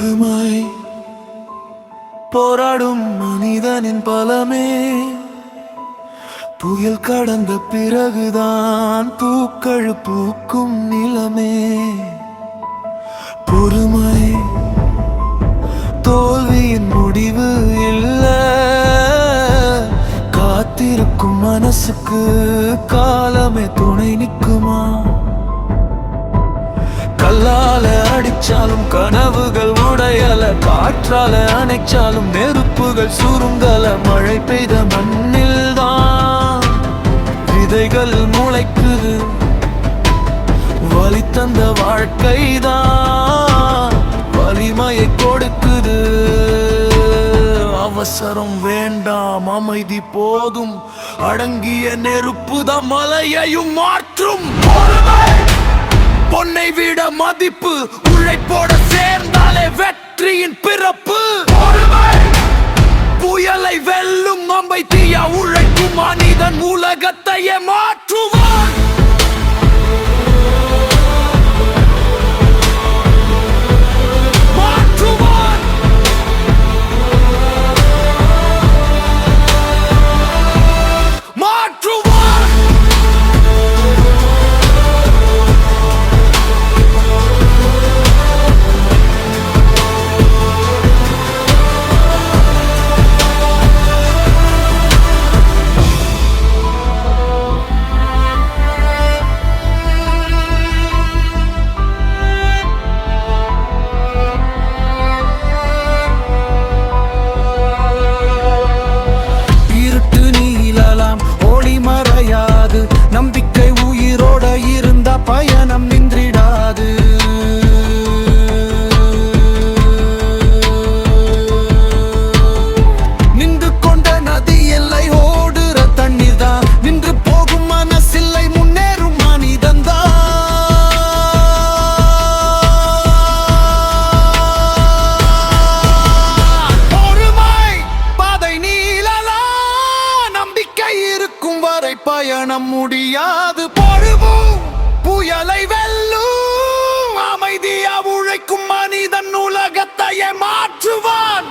பொறுமை போராடும் மனிதனின் பலமே புயல் கடந்த பிறகுதான் பூக்கள் பூக்கும் நிலமே. பொறுமை தோல்வியின் முடிவு இல்ல, காத்திருக்கும் மனசுக்கு காலமே துணை நிற்குமா? கல்லால அடிச்சாலும் கனவுகள் உடையல, காற்றால அணைச்சாலும் நெருப்புகள் சுருங்கல. மழை பெய்த மண்ணில் தான் விதைகள் முளைக்குது, வலி தந்த வாழ்க்கைதான் வலிமையை கொடுக்குது. அவசரம் வேண்டாம், அமைதி போதும், அடங்கிய நெருப்புதான் மலையையும் மாற்றும். பொன்னை விட மதிப்பு உழைப்போட சேர்ந்தாலே வெற்றியின் பிறப்பு. புயலை வெல்லும் அமைதியா உழைக்கும் மனிதன் உலகத்தையே மாற்றுவான். நம்பிக்கை உயிரோட இருந்த பயணம் நின்றிடாது. நின்று கொண்ட நதி எல்லை ஓடுற தண்ணீர் தான், நின்று போகும் மனசில்லை முன்னேறும் மனிதன் தான். பொறுமை பாதை நீளலாம், நம்பிக்கை இருக்கும் வரை பயணம் முடியாது. பொறுவும் புயலை வெல்லும் அமைதியா உழைக்கும் மனிதன் உலகத்தையே மாற்றுவான்.